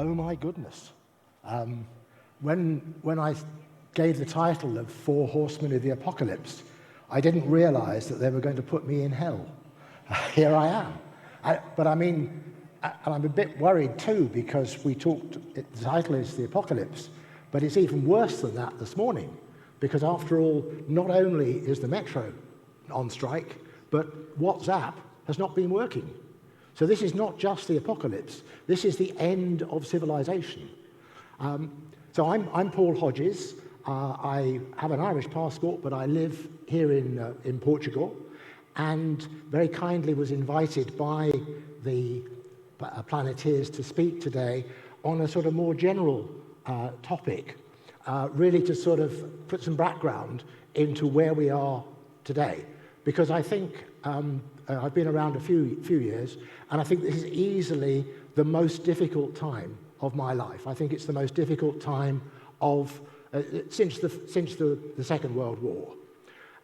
Oh my goodness. When I gave the title of Four Horsemen of the Apocalypse, I didn't realize that they were going to put me in hell. Here I am. But I mean, I'm a bit worried too, because the title is The Apocalypse, but it's even worse than that this morning, because after all, not only is the Metro on strike, but WhatsApp has not been working. So this is not just the apocalypse, this is the end of civilization. So I'm Paul Hodges. I have an Irish passport, but I live here in Portugal, and very kindly was invited by the Planetiers to speak today on a sort of more general topic, really to sort of put some background into where we are today. Because I think I've been around a few years, and I think this is easily the most difficult time of my life. I think it's the most difficult time of since the Second World War.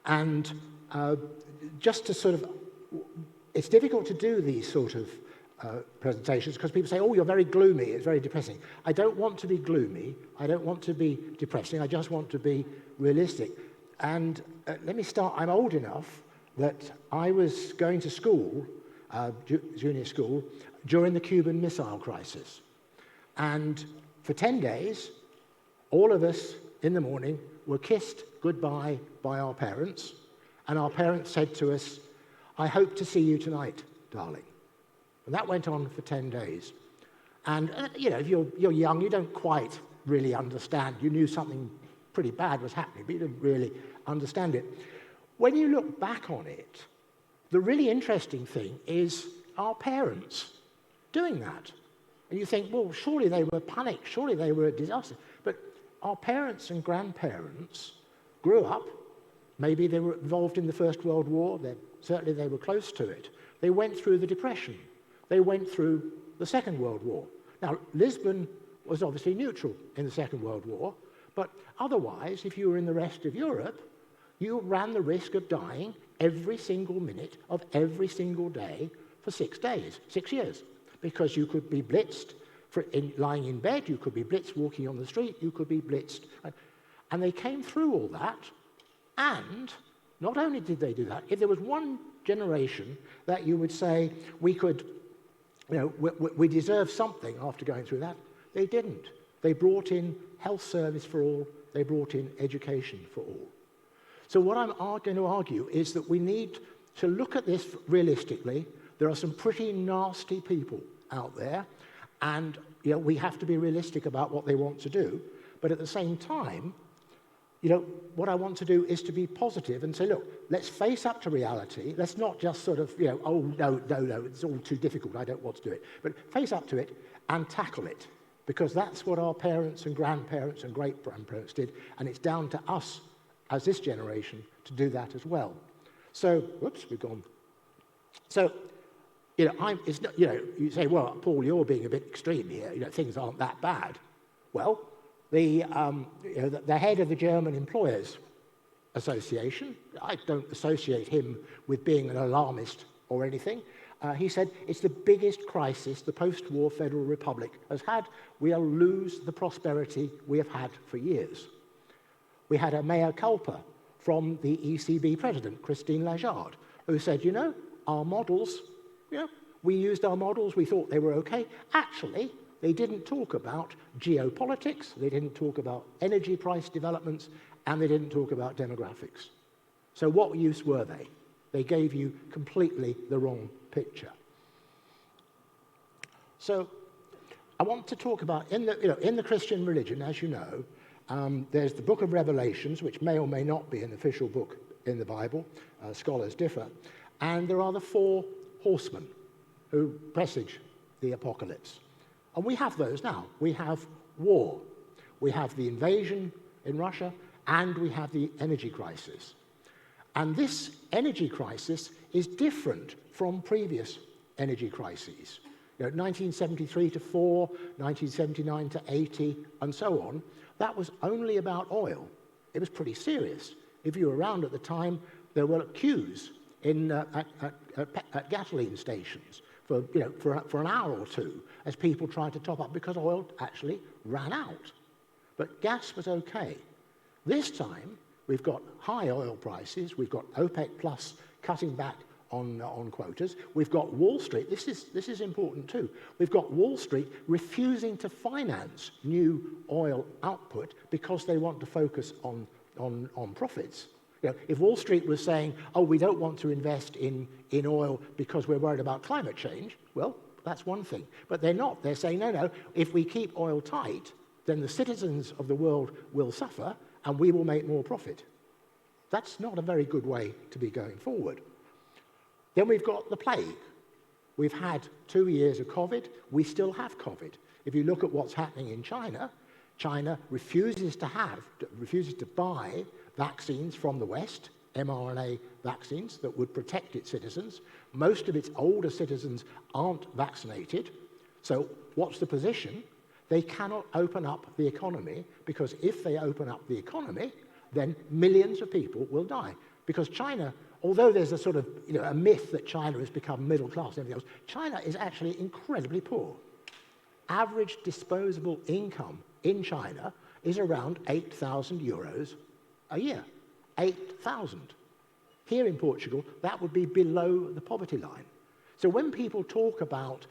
And just to sort of, it's difficult to do these sort of presentations because people say, oh, you're very gloomy, it's very depressing. I don't want to be gloomy, I don't want to be depressing, I just want to be realistic. And let me start, I'm old enough that I was going to school, junior school, during the Cuban Missile Crisis. And for 10 days, all of us in the morning were kissed goodbye by our parents, and our parents said to us, I hope to see you tonight, darling. And that went on for 10 days. And you know, if you're young, you don't quite really understand. You knew something pretty bad was happening, but you didn't really understand it. When you look back on it, the really interesting thing is our parents doing that. And you think, well, surely they were panicked, surely they were a disaster. But our parents and grandparents grew up, maybe they were involved in the First World War, certainly they were close to it. They went through the Depression. They went through the Second World War. Now, Lisbon was obviously neutral in the Second World War, but otherwise, if you were in the rest of Europe, you ran the risk of dying every single minute of every single day for 6 days, 6 years, because you could be blitzed lying in bed, you could be blitzed walking on the street, you could be blitzed. And they came through all that, and not only did they do that, if there was one generation that you would say we could, you know, we deserve something after going through that, they didn't. They brought in health service for all, they brought in education for all. So what I'm going to argue is that we need to look at this realistically. There are some pretty nasty people out there, and you know, we have to be realistic about what they want to do. But at the same time, you know, what I want to do is to be positive and say, look, let's face up to reality. Let's not just sort of, you know, oh, no, it's all too difficult, I don't want to do it. But face up to it and tackle it, because that's what our parents and grandparents and great-grandparents did, and it's down to us as this generation to do that as well. So, whoops, we've gone. So, you know, it's not, you know, you say, well, Paul, you're being a bit extreme here. You know, things aren't that bad. Well, you know, the head of the German Employers Association, I don't associate him with being an alarmist or anything. He said, it's the biggest crisis the post-war Federal Republic has had. We'll lose the prosperity we have had for years. We had a mea culpa from the ECB president, Christine Lagarde, who said, you know, our models, you know, we used our models, we thought they were okay. Actually, they didn't talk about geopolitics, they didn't talk about energy price developments, and they didn't talk about demographics. So what use were they? They gave you completely the wrong picture. So I want to talk about, in the Christian religion, as you know, there's the book of Revelations, which may or may not be an official book in the Bible. Scholars differ. And there are the four horsemen who presage the apocalypse. And we have those now. We have war. We have the invasion in Russia, and we have the energy crisis. And this energy crisis is different from previous energy crises. You know, 1973 to 4, 1979 to 80, and so on. That was only about oil. It was pretty serious. If you were around at the time, there were queues at gasoline stations for, for an hour or two as people tried to top up because oil actually ran out. But gas was okay. This time, we've got high oil prices, we've got OPEC Plus cutting back on quotas, we've got Wall Street, this is important too, we've got Wall Street refusing to finance new oil output because they want to focus on profits. If Wall Street was saying, oh, we don't want to invest in oil because we're worried about climate change, well, that's one thing. But they're not. They're saying, no, if we keep oil tight, then the citizens of the world will suffer and we will make more profit. That's not a very good way to be going forward. Then we've got the plague. We've had 2 years of COVID. We still have COVID. If you look at what's happening in China, China refuses to buy vaccines from the West, mRNA vaccines that would protect its citizens. Most of its older citizens aren't vaccinated. So what's the position? They cannot open up the economy, because if they open up the economy, then millions of people will die. Because China, although there's a sort of a myth that China has become middle class and everything else, China is actually incredibly poor. Average disposable income in China is around 8,000 euros a year. 8,000. Here in Portugal, that would be below the poverty line. So when people talk about,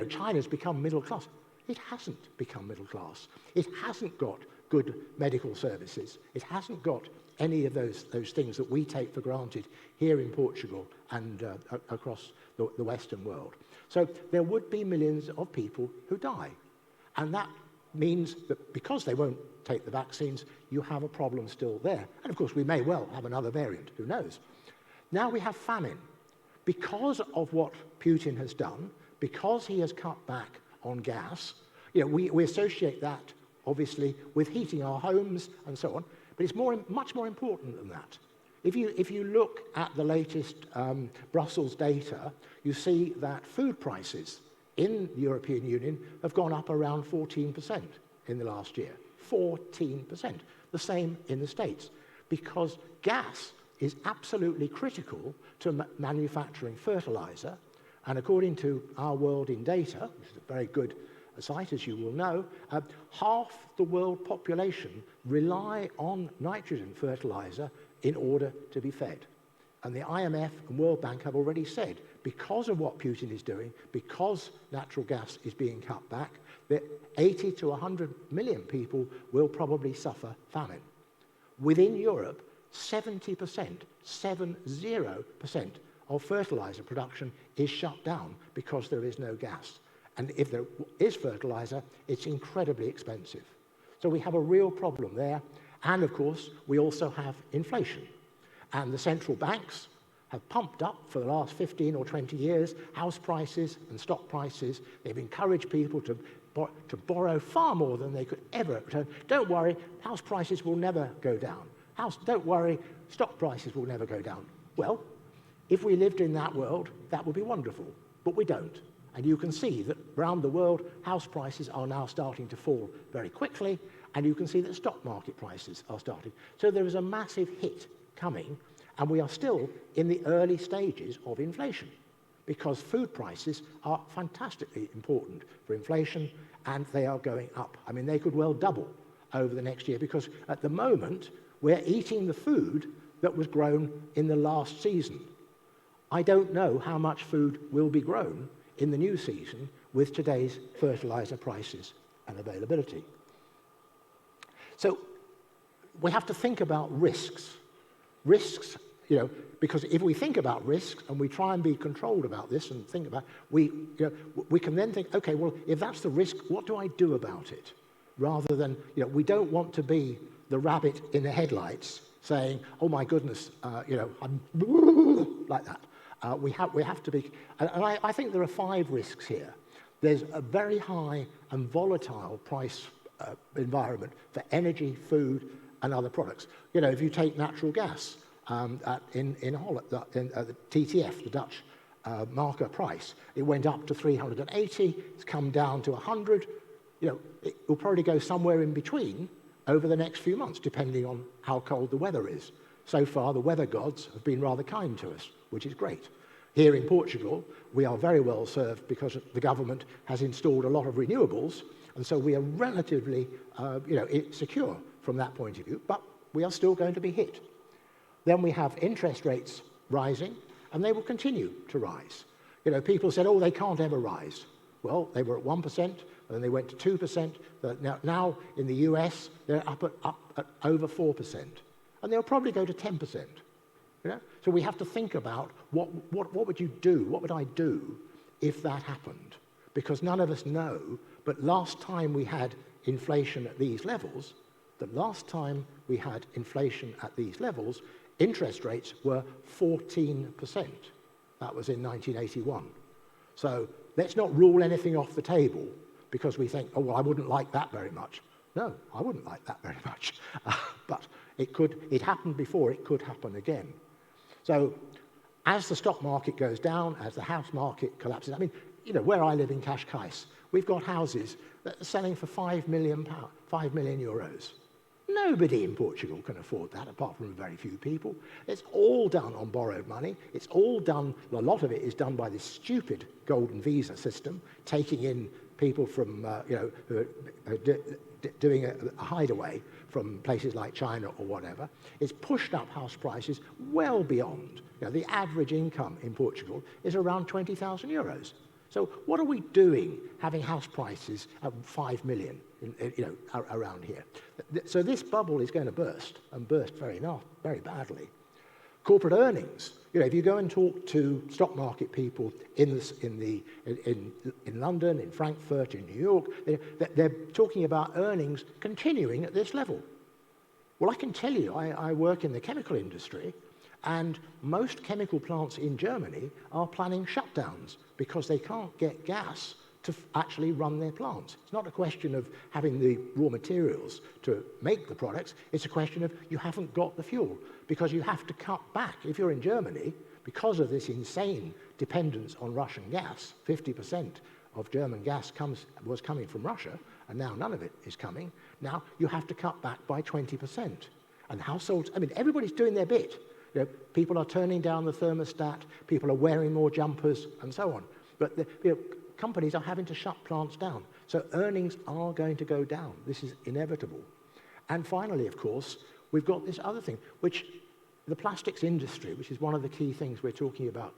China's become middle class, it hasn't become middle class. It hasn't got good medical services. It hasn't got any of those things that we take for granted here in Portugal and across the Western world. So there would be millions of people who die. And that means that because they won't take the vaccines, you have a problem still there. And of course, we may well have another variant, who knows? Now we have famine. Because of what Putin has done, because he has cut back on gas, we associate that, obviously, with heating our homes and so on, but it's much more important than that. If you look at the latest Brussels data, you see that food prices in the European Union have gone up around 14% in the last year. 14%. The same in the States. Because gas is absolutely critical to manufacturing fertilizer, and according to Our World in Data, which is a very good site, as you will know, half the world population rely on nitrogen fertilizer in order to be fed. And the IMF and World Bank have already said, because of what Putin is doing, because natural gas is being cut back, that 80 to 100 million people will probably suffer famine. Within Europe, 70% of fertilizer production is shut down because there is no gas. And if there is fertilizer, it's incredibly expensive. So we have a real problem there. And of course, we also have inflation. And the central banks have pumped up for the last 15 or 20 years house prices and stock prices. They've encouraged people to borrow far more than they could ever return. Don't worry, house prices will never go down. Don't worry, stock prices will never go down. Well, if we lived in that world, that would be wonderful. But we don't. And you can see that around the world, house prices are now starting to fall very quickly, and you can see that stock market prices are starting. So there is a massive hit coming, and we are still in the early stages of inflation, because food prices are fantastically important for inflation, and they are going up. I mean, they could well double over the next year, because at the moment, we're eating the food that was grown in the last season. I don't know how much food will be grown in the new season with today's fertilizer prices and availability. So we have to think about risks. Risks, because if we think about risks and we try and be controlled about this and think about, we can then think, okay, well, if that's the risk, what do I do about it? Rather than, we don't want to be the rabbit in the headlights saying, oh my goodness, I'm like that. We have to be, and I think there are 5 risks here. There's a very high and volatile price environment for energy, food, and other products. If you take natural gas in Holland, the TTF, the Dutch marker price, it went up to 380. It's come down to 100. It will probably go somewhere in between over the next few months, depending on how cold the weather is. So far, the weather gods have been rather kind to us, which is great. Here in Portugal, we are very well served because the government has installed a lot of renewables, and so we are relatively secure from that point of view, but we are still going to be hit. Then we have interest rates rising, and they will continue to rise. People said, oh, they can't ever rise. Well, they were at 1%, and then they went to 2%. Now in the US, they're up at over 4%, and they'll probably go to 10%. So we have to think about what would you do, what would I do if that happened? Because none of us know, but last time we had inflation at these levels, interest rates were 14%. That was in 1981. So let's not rule anything off the table because we think, oh, well, I wouldn't like that very much. No, I wouldn't like that very much. But it happened before, it could happen again. So as the stock market goes down, as the house market collapses, I mean, where I live in Cascais, we've got houses that are selling for €5 million. Nobody in Portugal can afford that, apart from very few people. It's all done on borrowed money. It's all done, a lot of it is done by this stupid golden visa system, taking in people from, who are doing a hideaway from places like China or whatever. It's pushed up house prices well beyond. The average income in Portugal is around €20,000. So what are we doing having house prices of 5 million around here? So this bubble is going to burst, and burst very badly. Corporate earnings. If you go and talk to stock market people in London, in Frankfurt, in New York, they're talking about earnings continuing at this level. Well, I can tell you, I work in the chemical industry, and most chemical plants in Germany are planning shutdowns because they can't get gas to actually run their plants. It's not a question of having the raw materials to make the products, it's a question of you haven't got the fuel because you have to cut back. If you're in Germany, because of this insane dependence on Russian gas, 50% of German gas was coming from Russia, and now none of it is coming. Now you have to cut back by 20%. And households, I mean, everybody's doing their bit. People are turning down the thermostat, people are wearing more jumpers, and so on. But companies are having to shut plants down. So earnings are going to go down. This is inevitable. And finally, of course, we've got this other thing, which the plastics industry, which is one of the key things we're talking about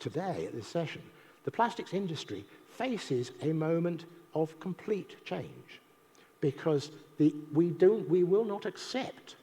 today at this session, the plastics industry faces a moment of complete change because we will not accept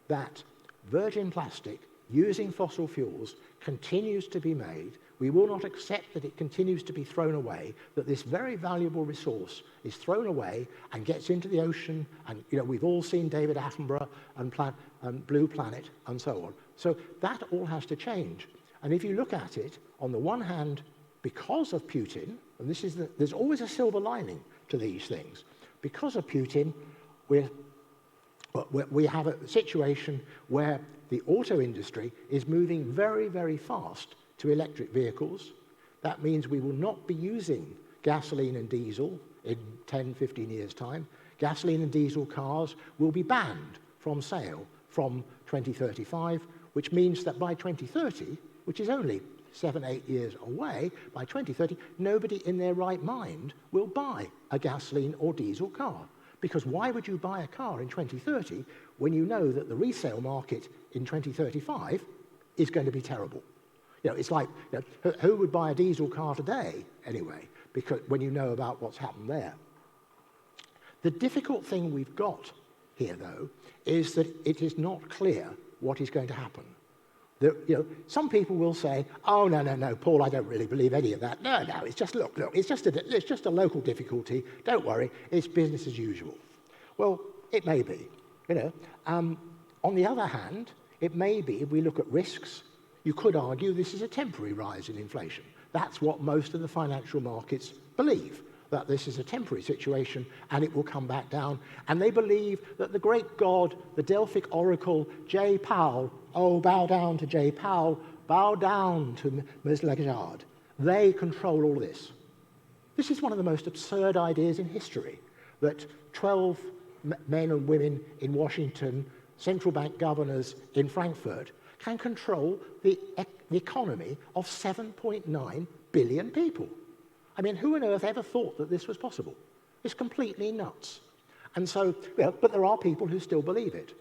that virgin plastic using fossil fuels continues to be made. We will not accept that it continues to be thrown away, that this very valuable resource is thrown away and gets into the ocean, and we've all seen David Attenborough and Blue Planet and so on. So that all has to change. And if you look at it, on the one hand, because of Putin, and there's always a silver lining to these things, because of Putin, we have a situation where the auto industry is moving very, very fast to electric vehicles. That means we will not be using gasoline and diesel in 10, 15 years' time. Gasoline and diesel cars will be banned from sale from 2035, which means that by 2030, which is only 7, 8 years away, by 2030, nobody in their right mind will buy a gasoline or diesel car. Because why would you buy a car in 2030 when you know that the resale market in 2035 is going to be terrible? It's like, who would buy a diesel car today, anyway, because when you know about what's happened there? The difficult thing we've got here, though, is that it is not clear what is going to happen. Some people will say, oh, no, Paul, I don't really believe any of that. No, it's just, look, it's just a local difficulty. Don't worry, it's business as usual. Well, it may be, On the other hand, it may be, if we look at risks, you could argue this is a temporary rise in inflation. That's what most of the financial markets believe, that this is a temporary situation and it will come back down. And they believe that the great god, the Delphic oracle, J. Powell, oh, bow down to J. Powell, bow down to Ms. Lagarde. They control all this. This is one of the most absurd ideas in history, that 12 men and women in Washington, central bank governors in Frankfurt, can control the an economy of 7.9 billion people. I mean, who on earth ever thought that this was possible? It's completely nuts. And so, but there are people who still believe it.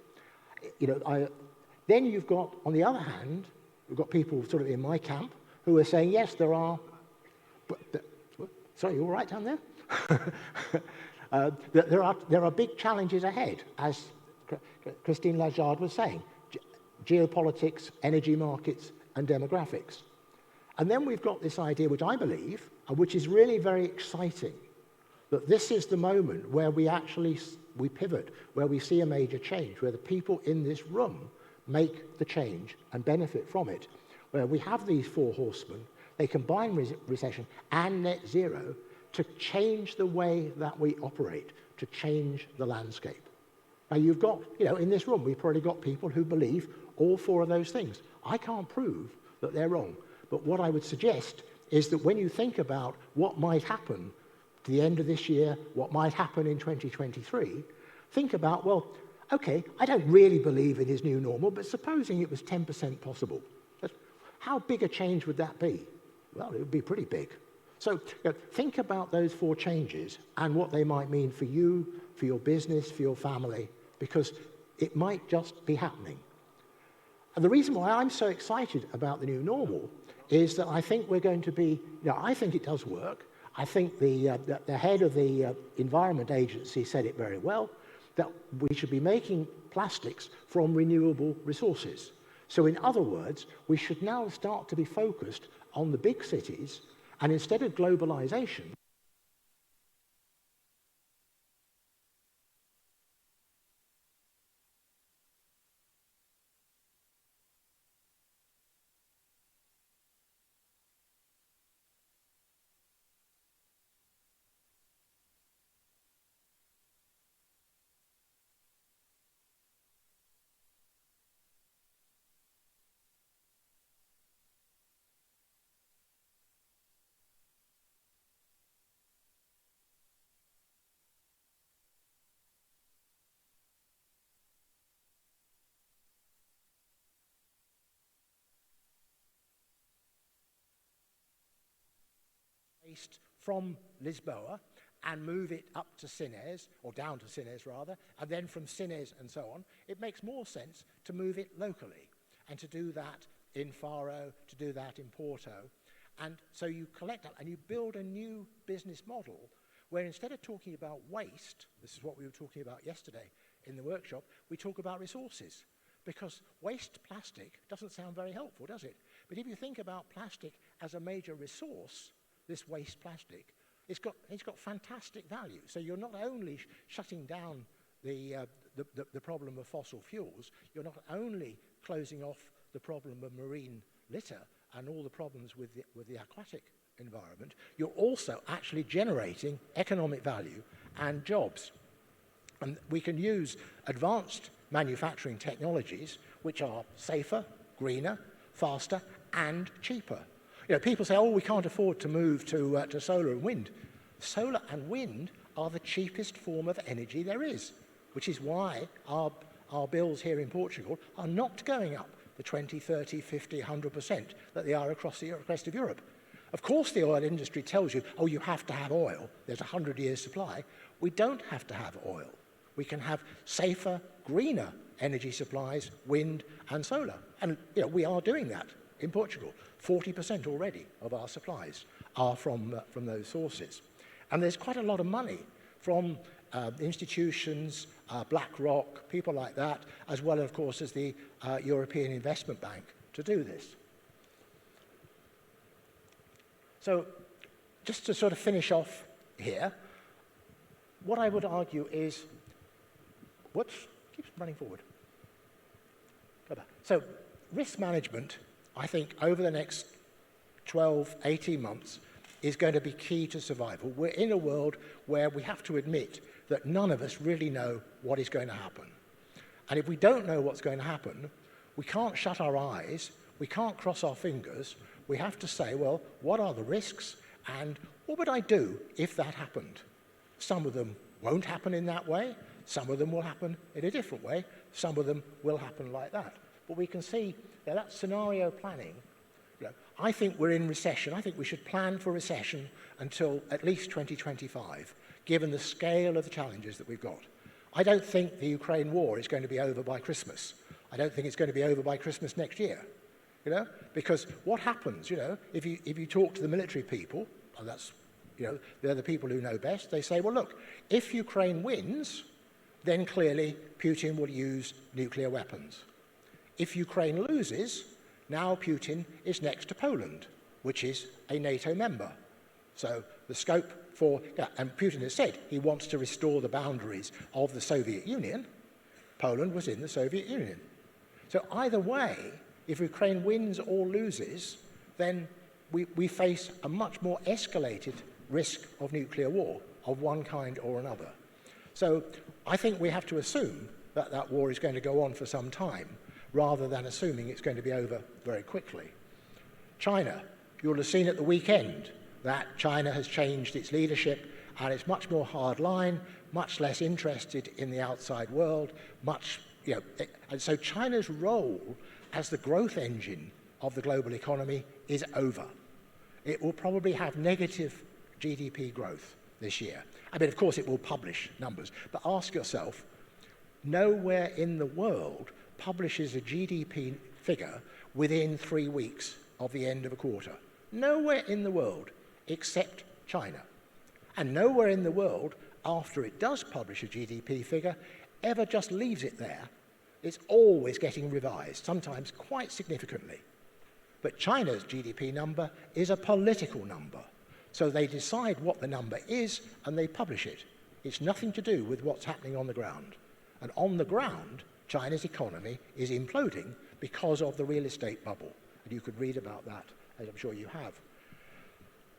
Then you've got, on the other hand, we've got people sort of in my camp who are saying, yes, there are, sorry, you all right down there? There are big challenges ahead, as Christine Lagarde was saying, geopolitics, energy markets, and demographics. And then we've got this idea, which I believe, and which is really very exciting, that this is the moment where we pivot, where we see a major change, where the people in this room make the change and benefit from it, where we have these four horsemen, they combine recession and net zero to change the way that we operate, to change the landscape. Now you've got, in this room, we've probably got people who believe all four of those things. I can't prove that they're wrong, but what I would suggest is that when you think about what might happen to the end of this year, what might happen in 2023, think about, well, okay, I don't really believe in his new normal, but supposing it was 10% possible, how big a change would that be? Well, it would be pretty big. So think about those four changes and what they might mean for you, for your business, for your family, because it might just be happening. And the reason why I'm so excited about the new normal is that I think we're going to be, I think it does work. I think the head of the Environment Agency said it very well, that we should be making plastics from renewable resources. So in other words, we should now start to be focused on the big cities, and instead of globalization, from Lisboa and move it up to Sines, or down to Sines rather, and then from Sines and so on, it makes more sense to move it locally and to do that in Faro, to do that in Porto. And so you collect that and you build a new business model where instead of talking about waste, this is what we were talking about yesterday in the workshop, we talk about resources. Because waste plastic doesn't sound very helpful, does it? But if you think about plastic as a major resource, this waste plastic, it's got fantastic value. So you're not only shutting down the problem of fossil fuels, you're not only closing off the problem of marine litter and all the problems with the aquatic environment, you're also actually generating economic value and jobs. And we can use advanced manufacturing technologies which are safer, greener, faster, and cheaper. People say, oh, we can't afford to move to solar and wind. Solar and wind are the cheapest form of energy there is, which is why our bills here in Portugal are not going up the 20, 30, 50, 100% that they are across the rest of Europe. Of course, the oil industry tells you, oh, you have to have oil. There's a 100-year supply. We don't have to have oil. We can have safer, greener energy supplies, wind and solar. And we are doing that in Portugal. 40% already of our supplies are from those sources. And there's quite a lot of money from institutions, BlackRock, people like that, as well, of course, as the European Investment Bank to do this. So just to sort of finish off here, what I would argue is, whoops, keeps running forward. Go back. So risk management, I think, over the next 12, 18 months is going to be key to survival. We're in a world where we have to admit that none of us really know what is going to happen. And if we don't know what's going to happen, we can't shut our eyes, we can't cross our fingers, we have to say, well, what are the risks and what would I do if that happened? Some of them won't happen in that way, some of them will happen in a different way, some of them will happen like that. But we can see that scenario planning I think we're in recession. I think we should plan for recession until at least 2025, given the scale of the challenges that we've got. I don't think the Ukraine war is going to be over by Christmas. I don't think it's going to be over by Christmas next year, you know, because what happens, you know, if you talk to the military people, and that's, you know, they're the people who know best, they say, well, look, if Ukraine wins, then clearly Putin will use nuclear weapons. If Ukraine loses, now Putin is next to Poland, which is a NATO member. So the scope for, yeah, and Putin has said he wants to restore the boundaries of the Soviet Union. Poland was in the Soviet Union. So either way, if Ukraine wins or loses, then we face a much more escalated risk of nuclear war of one kind or another. So I think we have to assume that that war is going to go on for some time, rather than assuming it's going to be over very quickly. China, you'll have seen at the weekend that China has changed its leadership and it's much more hardline, much less interested in the outside world, and so China's role as the growth engine of the global economy is over. It will probably have negative GDP growth this year. I mean, of course, it will publish numbers, but ask yourself, nowhere in the world publishes a GDP figure within 3 weeks of the end of a quarter. Nowhere in the world except China. And nowhere in the world, after it does publish a GDP figure, ever just leaves it there. It's always getting revised, sometimes quite significantly. But China's GDP number is a political number. So they decide what the number is and they publish it. It's nothing to do with what's happening on the ground. And on the ground, China's economy is imploding because of the real estate bubble. And you could read about that, as I'm sure you have.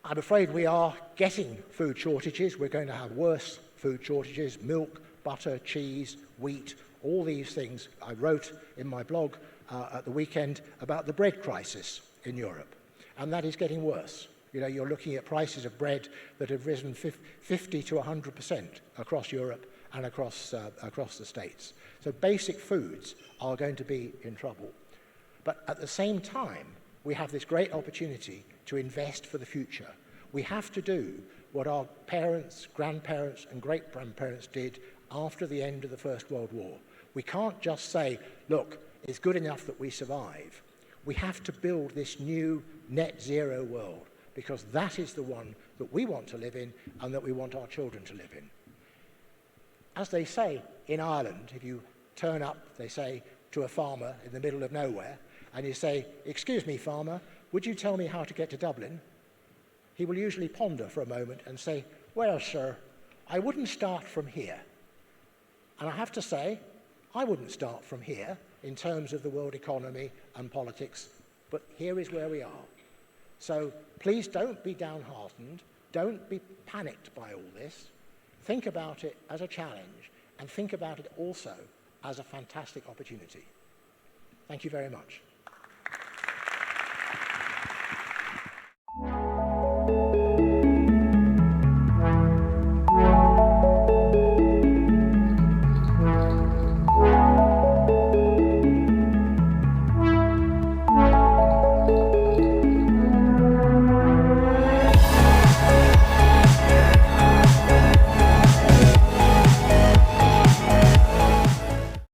I'm afraid we are getting food shortages. We're going to have worse food shortages: milk, butter, cheese, wheat, all these things. I wrote in my blog at the weekend about the bread crisis in Europe, and that is getting worse. You know, you're looking at prices of bread that have risen 50 to 100% across Europe and across the States. So basic foods are going to be in trouble. But at the same time, we have this great opportunity to invest for the future. We have to do what our parents, grandparents, and great-grandparents did after the end of the First World War. We can't just say, look, it's good enough that we survive. We have to build this new net zero world, because that is the one that we want to live in and that we want our children to live in. As they say in Ireland, if you turn up, they say, to a farmer in the middle of nowhere, and you say, "Excuse me, farmer, would you tell me how to get to Dublin?" He will usually ponder for a moment and say, "Well, sir, I wouldn't start from here." And I have to say, I wouldn't start from here in terms of the world economy and politics, but here is where we are. So please don't be downhearted, don't be panicked by all this. Think about it as a challenge, and think about it also as a fantastic opportunity. Thank you very much.